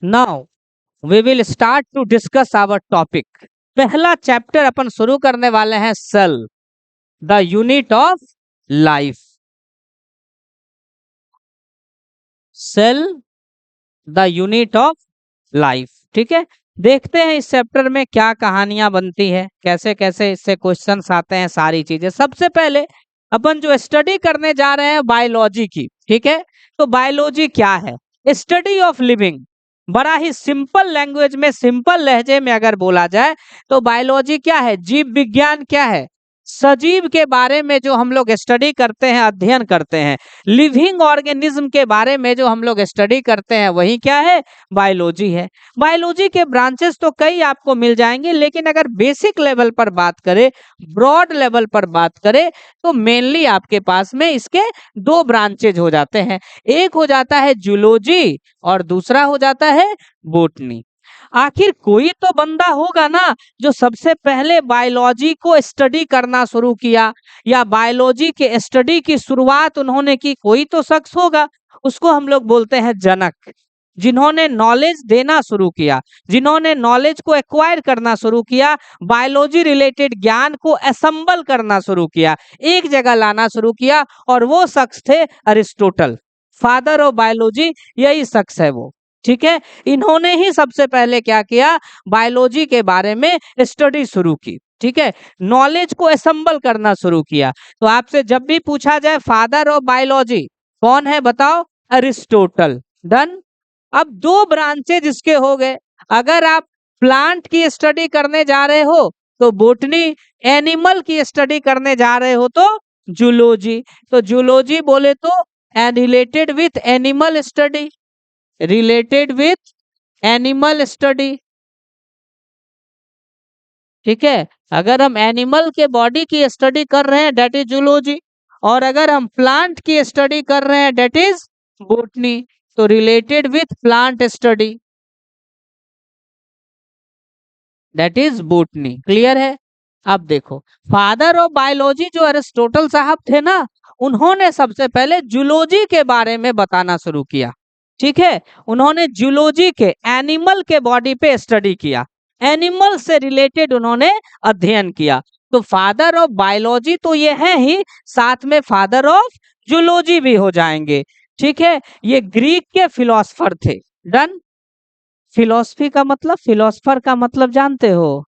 Now we will start to discuss our topic. पहला chapter अपन शुरू करने वाले हैं, cell the unit of life. Cell the unit of life, ठीक है। देखते हैं इस चैप्टर में क्या कहानियां बनती है, कैसे कैसे इससे क्वेश्चंस आते हैं, सारी चीजें। सबसे पहले अपन जो स्टडी करने जा रहे हैं बायोलॉजी की, ठीक है। तो बायोलॉजी क्या है? Study of living. बड़ा ही सिंपल लैंग्वेज में, सिंपल लहजे में अगर बोला जाए तो बायोलॉजी क्या है? जीव विज्ञान क्या है? सजीव के बारे में जो हम लोग स्टडी करते हैं, अध्ययन करते हैं। लिविंग ऑर्गेनिज्म के बारे में जो हम लोग स्टडी करते हैं, वही क्या है? बायोलॉजी है। बायोलॉजी के ब्रांचेस तो कई आपको मिल जाएंगे, लेकिन अगर बेसिक लेवल पर बात करें, ब्रॉड लेवल पर बात करें, तो मेनली आपके पास में इसके दो ब्रांचेज हो जाते हैं। एक हो जाता है जूलॉजी और दूसरा हो जाता है बॉटनी। आखिर कोई तो बंदा होगा ना जो सबसे पहले बायोलॉजी को स्टडी करना शुरू किया, या बायोलॉजी के स्टडी की शुरुआत उन्होंने की। कोई तो शख्स होगा, उसको हम लोग बोलते हैं जनक। जिन्होंने नॉलेज देना शुरू किया, जिन्होंने नॉलेज को एक्वायर करना शुरू किया, बायोलॉजी रिलेटेड ज्ञान को असेंबल करना शुरू किया, एक जगह लाना शुरू किया, और वो शख्स थे अरिस्टोटल। फादर ऑफ बायोलॉजी यही शख्स है वो, ठीक है। इन्होंने ही सबसे पहले क्या किया? बायोलॉजी के बारे में स्टडी शुरू की, ठीक है। नॉलेज को असेंबल करना शुरू किया। तो आपसे जब भी पूछा जाए फादर ऑफ बायोलॉजी कौन है, बताओ? अरिस्टोटल। डन। अब दो ब्रांचेज इसके हो गए। अगर आप प्लांट की स्टडी करने जा रहे हो तो बॉटनी, एनिमल की स्टडी करने जा रहे हो तो जूलॉजी। तो जूलॉजी बोले तो related with animal study, related with animal study, ठीक है। अगर हम एनिमल के बॉडी की स्टडी कर रहे हैं, डेट इज जूलॉजी। और अगर हम प्लांट की स्टडी कर रहे हैं, डेट इज बॉटनी। तो related with plant study, that is botany. Clear है? अब देखो, फादर ऑफ बायोलॉजी जो अरिस्टोटल साहब थे ना, उन्होंने सबसे पहले जूलॉजी के बारे में बताना शुरू किया, ठीक है। उन्होंने जूलॉजी के, एनिमल के बॉडी पे स्टडी किया, एनिमल से रिलेटेड उन्होंने अध्ययन किया। तो फादर ऑफ बायोलॉजी तो ये है ही, साथ में फादर ऑफ जूलॉजी भी हो जाएंगे, ठीक है। ये ग्रीक के फिलोसफर थे। डन। फिलोसफी का मतलब, फिलोसफर का मतलब जानते हो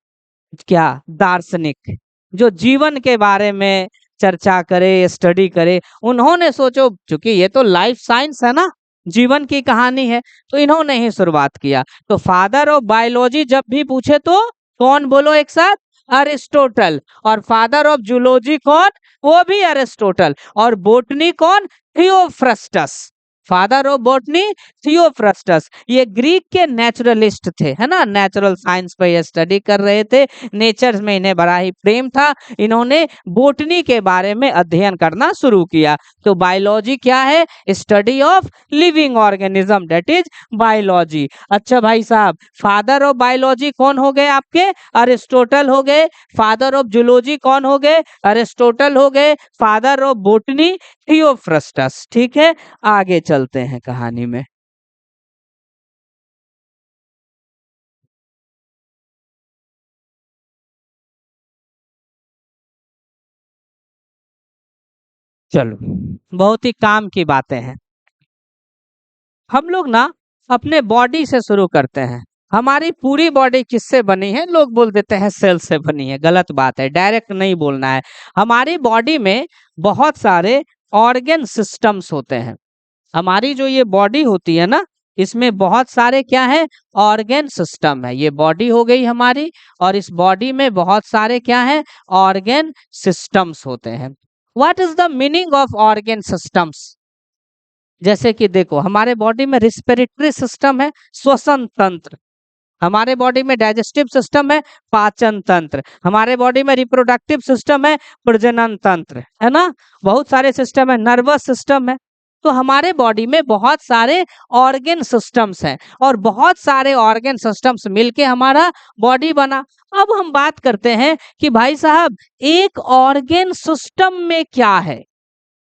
क्या? दार्शनिक, जो जीवन के बारे में चर्चा करे, स्टडी करे। उन्होंने सोचो, क्योंकि ये तो लाइफ साइंस है ना, जीवन की कहानी है, तो इन्होंने ही शुरुआत किया। तो फादर ऑफ बायोलॉजी जब भी पूछे तो कौन बोलो एक साथ? अरिस्टोटल। और फादर ऑफ जूलॉजी कौन? वो भी अरिस्टोटल। और बोटनी कौन? Theophrastus. Father of botany Theophrastus. ये ग्रीक के नेचुरलिस्ट थे, है ना, नेचुरल साइंस पे ये स्टडी कर रहे थे, नेचर में इन्हें बड़ा ही प्रेम था। इन्होंने बॉटनी के बारे में अध्ययन करना शुरू किया। तो बायोलॉजी क्या है? Study of living organism, that is biology. अच्छा भाई साहब, फादर ऑफ बायोलॉजी कौन हो गए आपके? अरिस्टोटल हो गए। फादर ऑफ जूलॉजी कौन हो गए? अरिस्टोटल हो गए। फादर ऑफ बॉटनी थियोफ्रस्टस, ठीक है। आगे चलते हैं कहानी में। चलो, बहुत ही काम की बातें हैं। हम लोग ना अपने बॉडी से शुरू करते हैं। हमारी पूरी बॉडी किससे बनी है? लोग बोल देते हैं सेल से बनी है। गलत बात है, डायरेक्ट नहीं बोलना है। हमारी बॉडी में बहुत सारे ऑर्गन सिस्टम्स होते हैं। हमारी जो ये बॉडी होती है ना, इसमें बहुत सारे क्या है? ऑर्गन सिस्टम है। ये बॉडी हो गई हमारी, और इस बॉडी में बहुत सारे क्या है? ऑर्गन सिस्टम्स होते हैं। What is the meaning of organ systems? जैसे कि देखो, हमारे बॉडी में रिस्पिरेटरी सिस्टम है, श्वसन तंत्र। हमारे बॉडी में डाइजेस्टिव सिस्टम है, पाचन तंत्र। हमारे बॉडी में रिप्रोडक्टिव सिस्टम है, प्रजनन तंत्र, है ना। बहुत सारे सिस्टम है, नर्वस सिस्टम है। तो हमारे बॉडी में बहुत सारे ऑर्गन सिस्टम्स हैं, और बहुत सारे ऑर्गन सिस्टम्स मिलके हमारा बॉडी बना। अब हम बात करते हैं कि भाई साहब, एक ऑर्गन सिस्टम में क्या है?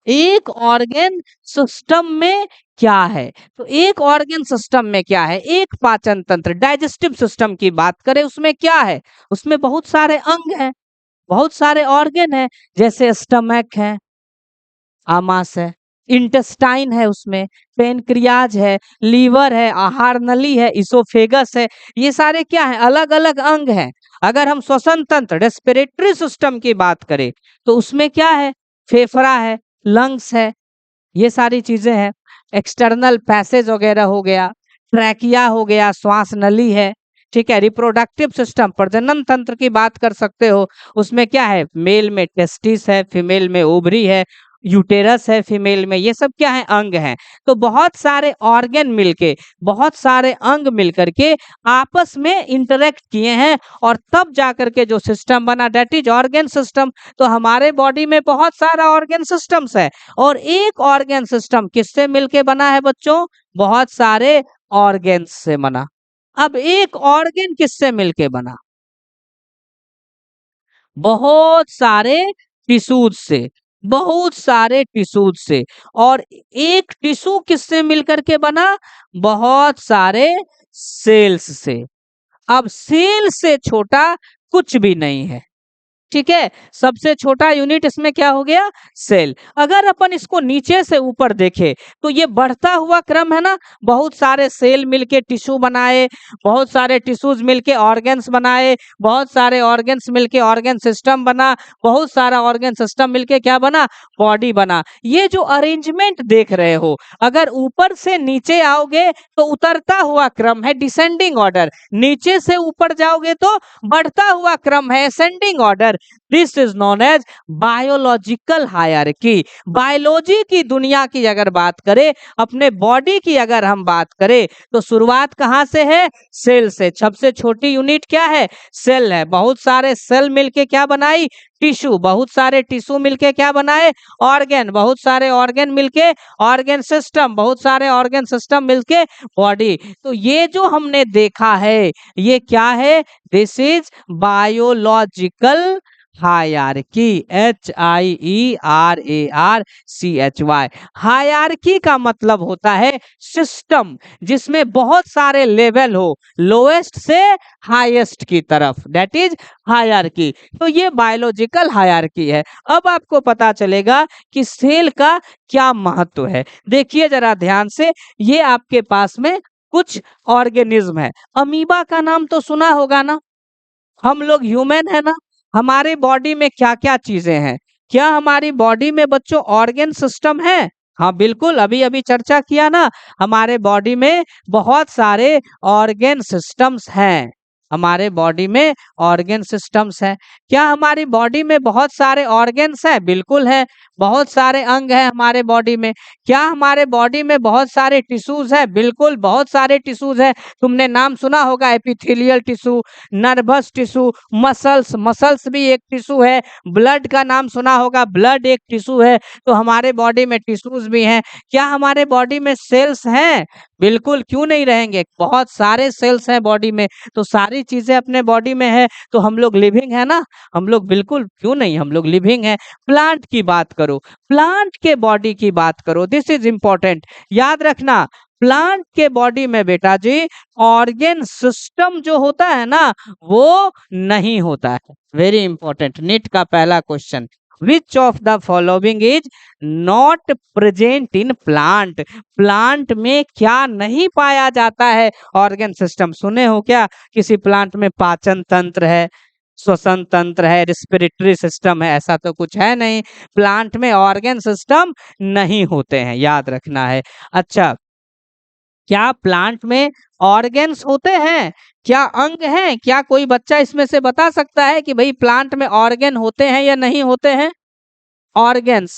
एक ऑर्गन सिस्टम में क्या है? तो एक ऑर्गन सिस्टम में क्या है? एक पाचन तंत्र, डाइजेस्टिव सिस्टम की बात करें उसमें क्या है? उसमें बहुत सारे अंग हैं, बहुत सारे ऑर्गन हैं, जैसे स्टमक है, आमाशय है, इंटेस्टाइन है, उसमें पेनक्रियाज है, लीवर है, आहार नली है, इसोफेगस है। ये सारे क्या है? अलग अलग अंग हैं। अगर हम श्वसन तंत्र, रेस्पिरेटरी सिस्टम की बात करें तो उसमें क्या है? फेफड़ा है, लंग्स है, ये सारी चीजें हैं। एक्सटर्नल पैसेज वगैरह हो गया, ट्रैकिया हो गया, श्वास नली है, ठीक है। रिप्रोडक्टिव सिस्टम, प्रजनन तंत्र की बात कर सकते हो, उसमें क्या है? मेल में टेस्टिस है, फीमेल में ओवरी है, यूटेरस है फीमेल में, ये सब क्या है? अंग हैं। तो बहुत सारे ऑर्गन मिलके, बहुत सारे अंग मिलकर के आपस में इंटरेक्ट किए हैं और तब जाकर के जो सिस्टम बना, दैट इज ऑर्गन सिस्टम। तो हमारे बॉडी में बहुत सारा ऑर्गन सिस्टम्स है और एक ऑर्गन सिस्टम किससे मिलके बना है बच्चों? बहुत सारे ऑर्गन्स से बना। अब एक ऑर्गन किससे मिलके बना? बहुत सारे टिश्यूज से, बहुत सारे टिश्यूज से। और एक टिश्यू किससे मिलकर के बना? बहुत सारे सेल्स से। अब सेल से छोटा कुछ भी नहीं है, ठीक है। सबसे छोटा यूनिट इसमें क्या हो गया? सेल। अगर अपन इसको नीचे से ऊपर देखें तो ये बढ़ता हुआ क्रम है ना, बहुत सारे सेल मिलके टिश्यू बनाए, बहुत सारे टिश्यूज मिलके ऑर्गन्स बनाए, बहुत सारे ऑर्गन्स मिलके ऑर्गन सिस्टम बना, बहुत सारा ऑर्गन सिस्टम मिलके क्या बना? बॉडी बना। ये जो अरेंजमेंट देख रहे हो, अगर ऊपर से नीचे आओगे तो उतरता हुआ क्रम है, डिसेंडिंग ऑर्डर। नीचे से ऊपर जाओगे तो बढ़ता हुआ क्रम है, ascending order. This is known as biological hierarchy. Biology की दुनिया की अगर बात करें, अपने बॉडी की अगर हम बात करें, तो शुरुआत कहां से है? सेल से। सबसे छोटी यूनिट क्या है? सेल है। बहुत सारे सेल मिलके क्या बनाई? टिश्यू। बहुत सारे टिश्यू मिलके क्या बनाए? ऑर्गन। बहुत सारे ऑर्गन मिलके ऑर्गन सिस्टम। बहुत सारे ऑर्गन सिस्टम मिलके बॉडी। तो ये जो हमने देखा है, ये क्या है? This is biological hierarchy. HIERARCHY। Hierarchy का मतलब होता है सिस्टम जिसमें बहुत सारे लेवल हो, लोएस्ट से हाईएस्ट की तरफ, दैट इज हायरार्की। तो ये बायोलॉजिकल हायरार्की है। अब आपको पता चलेगा कि सेल का क्या महत्व है। देखिए जरा ध्यान से, ये आपके पास में कुछ ऑर्गेनिज्म है। अमीबा का नाम तो सुना होगा ना, हम लोग ह्यूमन है ना, हमारे बॉडी में क्या क्या चीजें हैं? क्या हमारी बॉडी में बच्चों ऑर्गन सिस्टम है? हाँ बिल्कुल, अभी अभी चर्चा किया ना, हमारे बॉडी में बहुत सारे ऑर्गन सिस्टम्स हैं। हमारे बॉडी में ऑर्गन सिस्टम्स हैं। क्या हमारी बॉडी में बहुत सारे ऑर्गन्स हैं? बिल्कुल है। बहुत सारे अंग हैं हमारे बॉडी में। क्या हमारे बॉडी में बहुत सारे टिश्यूज हैं? बिल्कुल, बहुत सारे टिश्यूज हैं। तुमने नाम सुना होगा, epithelial tissue, nervous tissue, muscles, muscles भी एक टिश्यू है। ब्लड का नाम सुना होगा, ब्लड एक टिश्यू है। तो हमारे बॉडी में टिश्यूज भी हैं। क्या हमारे बॉडी में सेल्स हैं? बिल्कुल, क्यों नहीं रहेंगे, बहुत सारे सेल्स हैं बॉडी में। तो सारी चीजें अपने बॉडी में है, तो हम लोग लिविंग है ना, हम लोग बिल्कुल, क्यों नहीं, हम लोग लिविंग है। प्लांट की बात करो, प्लांट के बॉडी की बात करो, दिस इज इंपॉर्टेंट, याद रखना। प्लांट के बॉडी में बेटा जी ऑर्गन सिस्टम जो होता है ना, वो नहीं होता है। वेरी इंपॉर्टेंट, नीट का पहला question, which of the following is not present in plant? Plant में क्या नहीं पाया जाता है? Organ system. सुने हो क्या किसी प्लांट में पाचन तंत्र है, श्वसन तंत्र है, रिस्पिरेटरी सिस्टम है? ऐसा तो कुछ है नहीं। प्लांट में ऑर्गन सिस्टम नहीं होते हैं, याद रखना है। अच्छा, क्या प्लांट में ऑर्गन्स होते हैं? क्या अंग हैं? क्या कोई बच्चा इसमें से बता सकता है कि भाई प्लांट में ऑर्गन होते हैं या नहीं होते हैं? ऑर्गन्स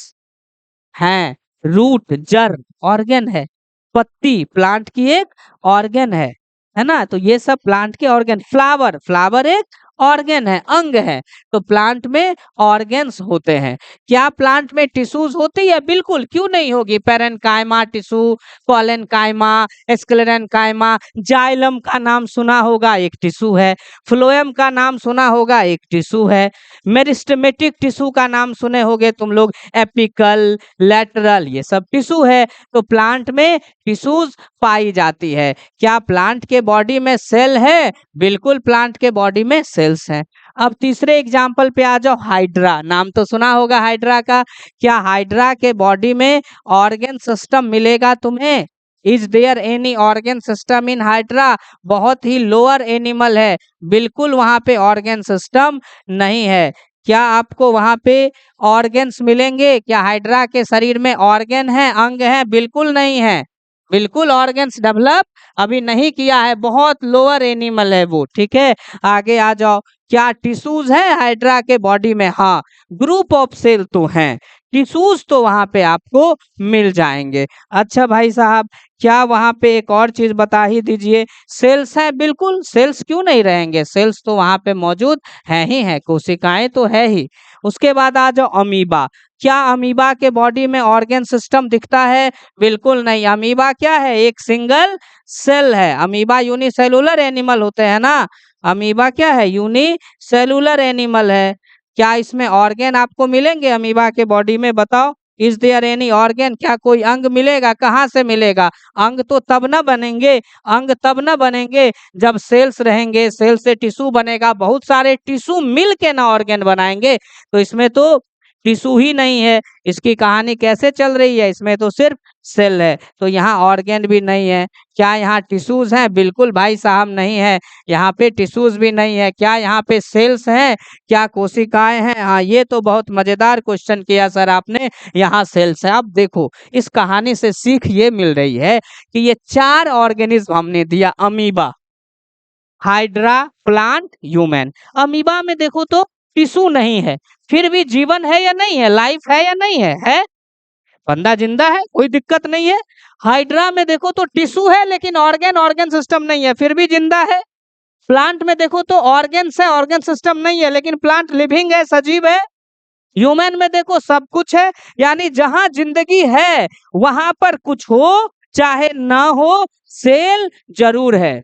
हैं। रूट, जड़ ऑर्गन है। पत्ती प्लांट की एक ऑर्गन है ना? तो ये सब प्लांट के ऑर्गन। फ्लावर, फ्लावर एक ऑर्गन है, अंग है। तो प्लांट में ऑर्गन्स होते हैं। क्या प्लांट में टिश्यूज होती है? बिल्कुल, क्यों नहीं होगी। Parenchyma tissue, collenchyma, sclerenchyma, xylem का नाम सुना होगा, एक टिश्यू है। फ्लोएम का नाम सुना होगा, एक टिश्यू है। मेरिस्टेमेटिक टिश्यू का नाम सुने होंगे तुम लोग, एपिकल, लैटरल, ये सब टिश्यू है। तो प्लांट में टिश्यूज पाई जाती है। क्या प्लांट के बॉडी में सेल है? बिल्कुल, प्लांट के बॉडी में सेल्स हैं। अब तीसरे एग्जाम्पल पे आ जाओ, हाइड्रा, नाम तो सुना होगा हाइड्रा का। क्या हाइड्रा के बॉडी में ऑर्गन सिस्टम मिलेगा तुम्हें? Is there any organ system in hydra? बहुत ही लोअर एनिमल है, बिल्कुल वहां पे ऑर्गन सिस्टम नहीं है। क्या आपको वहां पे ऑर्गन्स मिलेंगे? क्या हाइड्रा के शरीर में ऑर्गन है, अंग है? बिल्कुल नहीं है, बिल्कुल ऑर्गन्स डेवलप अभी नहीं किया है, बहुत लोअर एनिमल है वो। ठीक है, आगे आ जाओ। क्या टिश्यूज है हाइड्रा के बॉडी में? हाँ, ग्रुप ऑफ सेल तो हैं, टिश्यूज तो वहां पे आपको मिल जाएंगे। अच्छा भाई साहब, क्या वहां पे एक और चीज बता ही दीजिए, सेल्स हैं? बिल्कुल, सेल्स क्यों नहीं रहेंगे, सेल्स तो वहां पे मौजूद है ही है, कोशिकाएं तो है ही। उसके बाद आ जाओ अमीबा। क्या अमीबा के बॉडी में ऑर्गन सिस्टम दिखता है? बिल्कुल नहीं। अमीबा क्या है? एक सिंगल सेल है। अमीबा यूनिसेलुलर एनिमल होते हैं ना, अमीबा क्या है? यूनिसेलुलर एनिमल है। क्या इसमें ऑर्गन आपको मिलेंगे अमीबा के बॉडी में? बताओ, इज देयर एनी ऑर्गन? क्या कोई अंग मिलेगा? कहाँ से मिलेगा? अंग तो तब न बनेंगे, अंग तब न बनेंगे जब सेल्स रहेंगे, सेल से टिश्यू बनेगा, बहुत सारे टिश्यू मिल के ना ऑर्गन बनाएंगे। तो इसमें तो टिश्यू ही नहीं है, इसकी कहानी कैसे चल रही है? इसमें तो सिर्फ सेल है, तो यहाँ ऑर्गन भी नहीं है। क्या यहाँ टिश्यूज हैं? बिल्कुल भाई साहब नहीं है, यहाँ पे टिश्यूज भी नहीं है। क्या यहाँ पे सेल्स हैं? क्या कोशिकाएं हैं? हाँ, ये तो बहुत मजेदार क्वेश्चन किया सर आपने, यहाँ सेल्स है। अब देखो, इस कहानी से सीख ये मिल रही है कि ये 4 ऑर्गेनिज्म हमने दिया, amoeba, hydra, plant, human. Amoeba में देखो तो टिश्यू नहीं है, फिर भी जीवन है या नहीं है, लाइफ है या नहीं है? है, बंदा जिंदा है, कोई दिक्कत नहीं है। हाइड्रा में देखो तो टिश्यू है लेकिन ऑर्गन, ऑर्गन सिस्टम नहीं है, फिर भी जिंदा है। प्लांट में देखो तो ऑर्गन्स है, ऑर्गन सिस्टम नहीं है, लेकिन प्लांट लिविंग है, सजीव है। ह्यूमन में देखो सब कुछ है, यानी जहां जिंदगी है वहां पर कुछ हो चाहे ना हो, सेल जरूर है।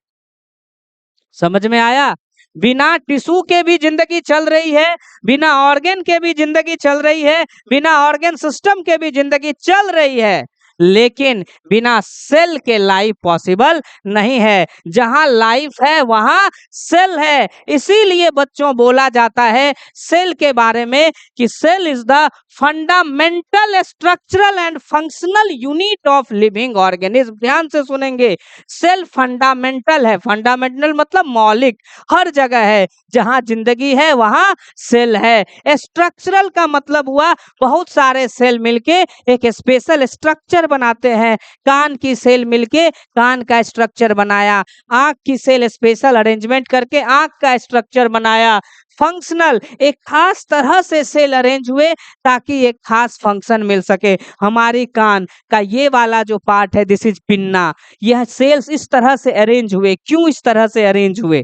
समझ में आया? बिना टिश्यू के भी जिंदगी चल रही है, बिना ऑर्गन के भी जिंदगी चल रही है, बिना ऑर्गन सिस्टम के भी जिंदगी चल रही है, लेकिन बिना सेल के लाइफ पॉसिबल नहीं है। जहां लाइफ है वहां सेल है। इसीलिए बच्चों बोला जाता है सेल के बारे में कि cell is the fundamental structural and functional unit of living organism. ध्यान से सुनेंगे, सेल फंडामेंटल है, फंडामेंटल मतलब मौलिक, हर जगह है, जहां जिंदगी है वहां सेल है। स्ट्रक्चरल का मतलब हुआ बहुत सारे सेल मिलके एक स्पेशल स्ट्रक्चर बनाते हैं। कान की सेल मिलके कान का स्ट्रक्चर बनाया, आंख की सेल स्पेशल अरेंजमेंट करके आंख का स्ट्रक्चर बनाया। फंक्शनल, एक खास तरह से सेल अरेंज हुए ताकि एक खास फंक्शन मिल सके। हमारी कान का ये वाला जो पार्ट है, दिस इज पिन्ना, यह सेल्स इस तरह से अरेंज हुए। क्यों इस तरह से अरेंज हुए,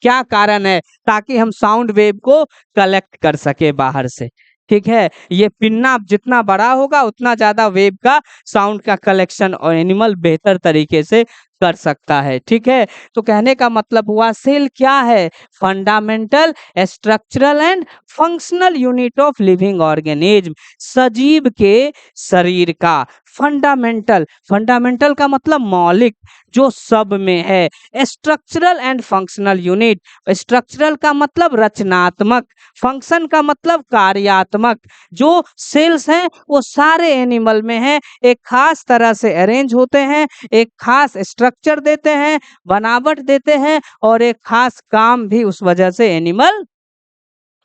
क्या कारण है? ताकि हम साउंड वेव को कलेक्ट कर सके बाहर से। ठीक है, ये पिन्ना जितना बड़ा होगा उतना ज्यादा वेव का, साउंड का कलेक्शन और एनिमल बेहतर तरीके से कर सकता है। ठीक है, तो कहने का मतलब हुआ सेल क्या है? Fundamental structural and functional unit of living organism, सजीव के शरीर का। फंडामेंटल, फंडामेंटल का मतलब मौलिक, जो सब में है। Structural and functional unit, structural का मतलब रचनात्मक, फंक्शन का मतलब कार्यात्मक। जो सेल्स हैं वो सारे एनिमल में हैं, एक खास तरह से अरेंज होते हैं, एक खास स्ट्रक्चर देते हैं, बनावट देते हैं, और एक खास काम भी उस वजह से एनिमल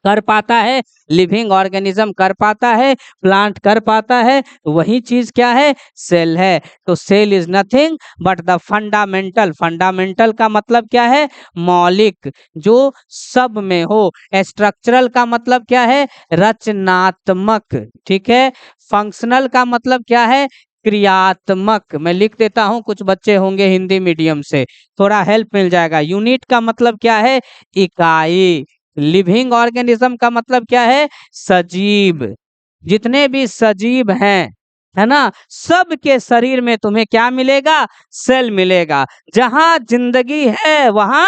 कर पाता है, लिविंग ऑर्गेनिज्म कर पाता है, प्लांट कर पाता है। तो वही चीज क्या है? सेल है। तो cell is nothing but the fundamental, fundamental का मतलब क्या है? मौलिक, जो सब में हो। स्ट्रक्चरल का मतलब क्या है? रचनात्मक। ठीक है, फंक्शनल का मतलब क्या है? क्रियात्मक। मैं लिख देता हूं, कुछ बच्चे होंगे हिंदी मीडियम से, थोड़ा हेल्प मिल जाएगा। यूनिट का मतलब क्या है? इकाई। लिविंग ऑर्गेनिज्म का मतलब क्या है? सजीव। जितने भी सजीव हैं, है ना, सबके शरीर में तुम्हें क्या मिलेगा? सेल मिलेगा। जहां जिंदगी है वहां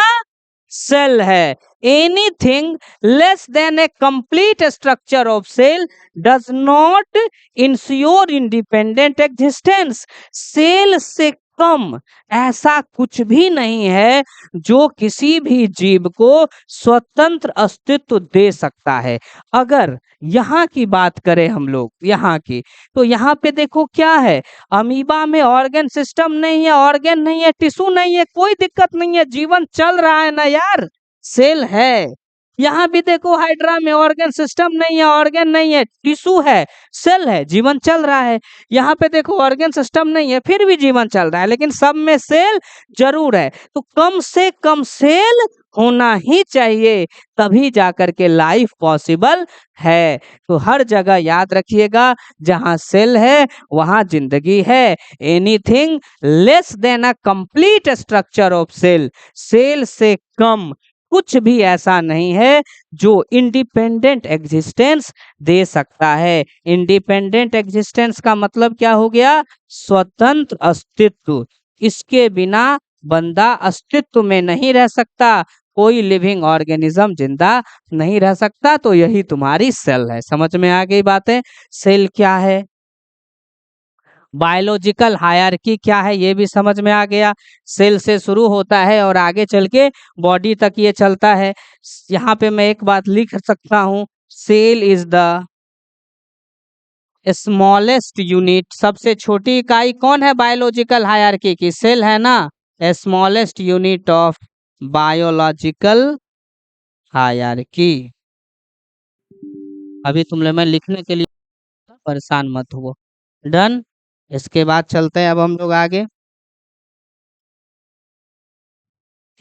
सेल है। Anything less than a complete structure of cell does not ensure independent existence. Cell से कम ऐसा कुछ भी नहीं है जो किसी भी जीव को स्वतंत्र अस्तित्व दे सकता है। अगर यहाँ की बात करें हम लोग, यहाँ की, तो यहाँ पे देखो क्या है, अमीबा में ऑर्गन सिस्टम नहीं है, ऑर्गन नहीं है, टिश्यू नहीं है, कोई दिक्कत नहीं है, जीवन चल रहा है ना यार, सेल है। यहाँ भी देखो हाइड्रा में ऑर्गन सिस्टम नहीं है, ऑर्गन नहीं है, टिश्यू है, सेल है, जीवन चल रहा है। यहाँ पे देखो ऑर्गन सिस्टम नहीं है, फिर भी जीवन चल रहा है, लेकिन सब में सेल जरूर है। तो कम से कम सेल होना ही चाहिए, तभी जाकर के लाइफ पॉसिबल है। तो हर जगह याद रखिएगा, जहां सेल है वहां जिंदगी है। Anything less than a complete structure of cell, cell से कम कुछ भी ऐसा नहीं है जो इंडिपेंडेंट एग्जिस्टेंस दे सकता है। इंडिपेंडेंट एग्जिस्टेंस का मतलब क्या हो गया? स्वतंत्र अस्तित्व। इसके बिना बंदा अस्तित्व में नहीं रह सकता, कोई लिविंग ऑर्गेनिज्म जिंदा नहीं रह सकता। तो यही तुम्हारी सेल है। समझ में आ गई बातें? सेल क्या है, बायोलॉजिकल हायरार्की क्या है, ये भी समझ में आ गया। सेल से शुरू होता है और आगे चल के बॉडी तक ये चलता है। यहाँ पे मैं एक बात लिख सकता हूँ, cell is the smallest unit. सबसे छोटी इकाई कौन है बायोलॉजिकल हायरार्की की? सेल है ना। Smallest unit of biological hierarchy. अभी तुम लोग मैं लिखने के लिए परेशान मत हो। डन। इसके बाद चलते हैं अब हम लोग आगे।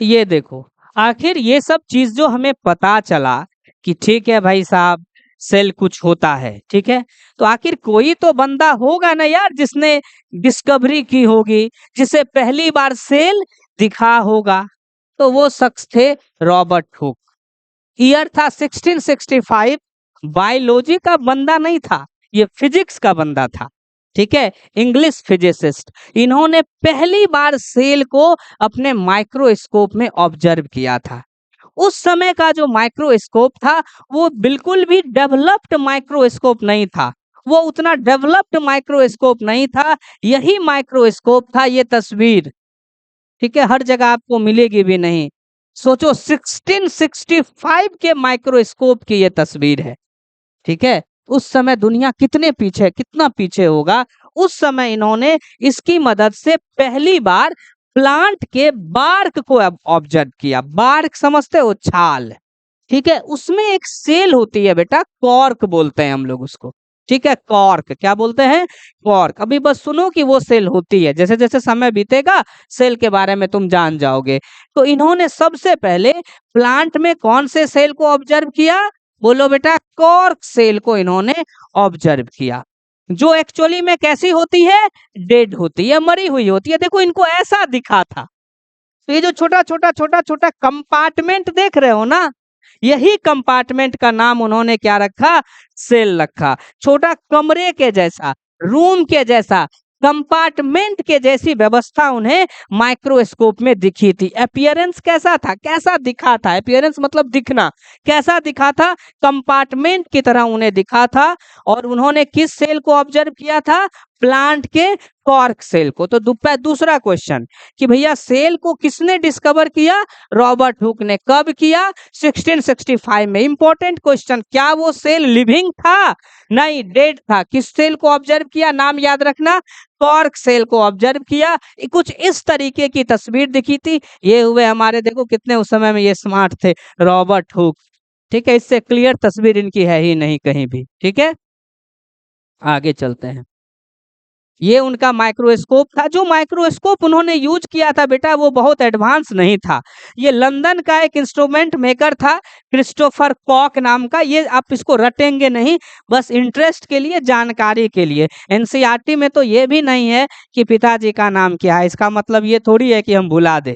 ये देखो, आखिर ये सब चीज जो हमें पता चला कि ठीक है भाई साहब, सेल कुछ होता है, ठीक है, तो आखिर कोई तो बंदा होगा ना यार जिसने डिस्कवरी की होगी, जिसे पहली बार सेल दिखा होगा। तो वो शख्स थे रॉबर्ट हुक। ईयर था 1665। बायोलॉजी का बंदा नहीं था, ये फिजिक्स का बंदा था, ठीक है, इंग्लिश फिजिसिस्ट। इन्होंने पहली बार सेल को अपने माइक्रोस्कोप में ऑब्जर्व किया था। उस समय का जो माइक्रोस्कोप था वो बिल्कुल भी डेवलप्ड माइक्रोस्कोप नहीं था, वो उतना डेवलप्ड माइक्रोस्कोप नहीं था। यही माइक्रोस्कोप था, ये तस्वीर, ठीक है, हर जगह आपको मिलेगी भी नहीं। सोचो 1665 के माइक्रोस्कोप की ये तस्वीर है, ठीक है। उस समय दुनिया कितने पीछे, कितना पीछे होगा। उस समय इन्होंने इसकी मदद से पहली बार प्लांट के बार्क को ऑब्जर्व किया। बार्क समझते हो? छाल, ठीक है, उसमें एक सेल होती है बेटा, कॉर्क बोलते हैं हम लोग उसको, ठीक है, कॉर्क। क्या बोलते हैं? कॉर्क। अभी बस सुनो कि वो सेल होती है, जैसे जैसे समय बीतेगा सेल के बारे में तुम जान जाओगे। तो इन्होंने सबसे पहले प्लांट में कौन से सेल को ऑब्जर्व किया? बोलो बेटा, कॉर्क सेल को इन्होंने ऑब्जर्व किया, जो एक्चुअली में कैसी होती है? डेड होती है, मरी हुई होती है। देखो इनको ऐसा दिखा था। तो ये जो छोटा छोटा छोटा छोटा कंपार्टमेंट देख रहे हो ना, यही कंपार्टमेंट का नाम उन्होंने क्या रखा? सेल रखा। छोटा कमरे के जैसा, रूम के जैसा, कंपार्टमेंट के जैसी व्यवस्था उन्हें माइक्रोस्कोप में दिखी थी। अपीयरेंस कैसा था, कैसा दिखा था? अपीयरेंस मतलब दिखना, कैसा दिखा था? कंपार्टमेंट की तरह उन्हें दिखा था। और उन्होंने किस सेल को ऑब्जर्व किया था? प्लांट के कॉर्क सेल को। तो दूसरा क्वेश्चन कि भैया सेल को किसने डिस्कवर किया? रॉबर्ट हुक ने। कब किया? 1665 में। इंपॉर्टेंट क्वेश्चन, क्या वो सेल लिविंग था? नहीं, डेड था। किस सेल को ऑब्जर्व किया? नाम याद रखना, कॉर्क सेल को ऑब्जर्व किया। कुछ इस तरीके की तस्वीर दिखी थी। ये हुए हमारे, देखो कितने उस समय में ये स्मार्ट थे, रॉबर्ट हुक, ठीक है। इससे क्लियर तस्वीर इनकी है ही नहीं कहीं भी, ठीक है। आगे चलते हैं। ये उनका माइक्रोस्कोप था। जो माइक्रोस्कोप उन्होंने यूज किया था बेटा, वो बहुत एडवांस नहीं था। ये लंदन का एक इंस्ट्रूमेंट मेकर था, क्रिस्टोफर कॉक नाम का। ये आप इसको रटेंगे नहीं, बस इंटरेस्ट के लिए, जानकारी के लिए। एनसीईआरटी में तो ये भी नहीं है कि पिताजी का नाम क्या है। इसका मतलब ये थोड़ी है कि हम भुला दे,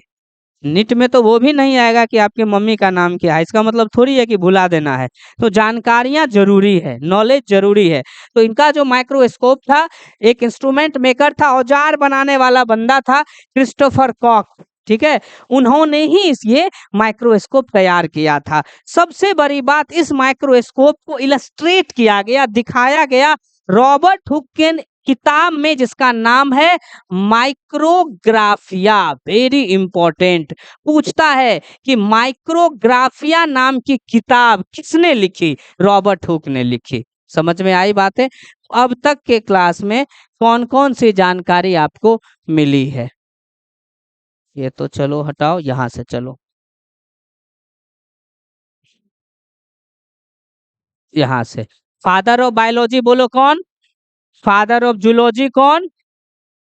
नीट में तो वो भी नहीं आएगा कि आपकी मम्मी का नाम क्या है, इसका मतलब थोड़ी है कि भुला देना है। तो जानकारियां जरूरी है, नॉलेज जरूरी है। तो इनका जो माइक्रोस्कोप था, एक इंस्ट्रूमेंट मेकर था, औजार बनाने वाला बंदा था, क्रिस्टोफर कॉक, ठीक है। उन्होंने ही ये माइक्रोस्कोप तैयार किया था। सबसे बड़ी बात, इस माइक्रोस्कोप को इलस्ट्रेट किया गया, दिखाया गया रॉबर्ट हुक के किताब में, जिसका नाम है माइक्रोग्राफिया। वेरी इंपॉर्टेंट, पूछता है कि माइक्रोग्राफिया नाम की किताब किसने लिखी? रॉबर्ट हुक ने लिखी। समझ में आई बातें? अब तक के क्लास में कौन कौन सी जानकारी आपको मिली है? ये तो चलो हटाओ, यहां से चलो, यहां से। फादर ऑफ बायोलॉजी बोलो कौन? फादर ऑफ जूलॉजी कौन?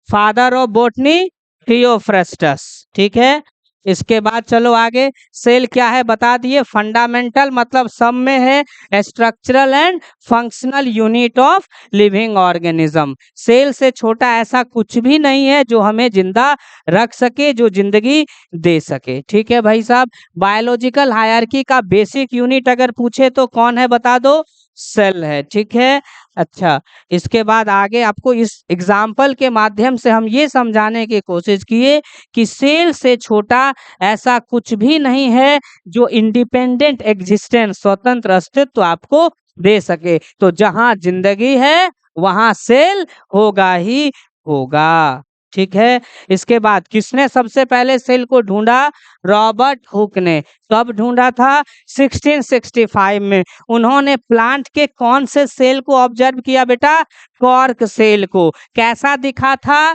फादर ऑफ बोटनी थियोफ्रस्टस, ठीक है। इसके बाद चलो आगे, सेल क्या है बता दिए, फंडामेंटल मतलब सब में है, structural and functional unit of living organism. Cell से छोटा ऐसा कुछ भी नहीं है जो हमें जिंदा रख सके, जो जिंदगी दे सके, ठीक है भाई साहब। बायोलॉजिकल हायरार्की का बेसिक यूनिट अगर पूछे तो कौन है बता दो? सेल है, ठीक है। अच्छा, इसके बाद आगे आपको इस एग्जाम्पल के माध्यम से हम ये समझाने की कोशिश किए कि सेल से छोटा ऐसा कुछ भी नहीं है जो इंडिपेंडेंट एग्जिस्टेंस, स्वतंत्र अस्तित्व आपको दे सके। तो जहां जिंदगी है वहां सेल होगा ही होगा, ठीक है। इसके बाद किसने सबसे पहले सेल को ढूंढा? रॉबर्ट हुक ने। कब ढूंढा था? 1665 में। उन्होंने प्लांट के कौन से सेल को ऑब्जर्व किया बेटा? कॉर्क सेल को। कैसा दिखा था?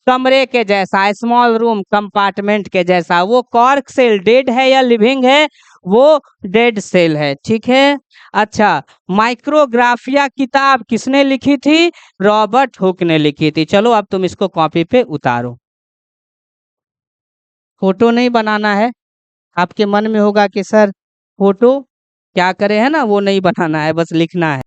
कमरे के जैसा, स्मॉल रूम कंपार्टमेंट के जैसा। वो कॉर्क सेल डेड है या लिविंग है? वो डेड सेल है, ठीक है। अच्छा, माइक्रोग्राफिया किताब किसने लिखी थी? रॉबर्ट हुक ने लिखी थी। चलो अब तुम इसको कॉपी पे उतारो। फोटो नहीं बनाना है, आपके मन में होगा कि सर फोटो क्या करे, है ना, वो नहीं बनाना है, बस लिखना है।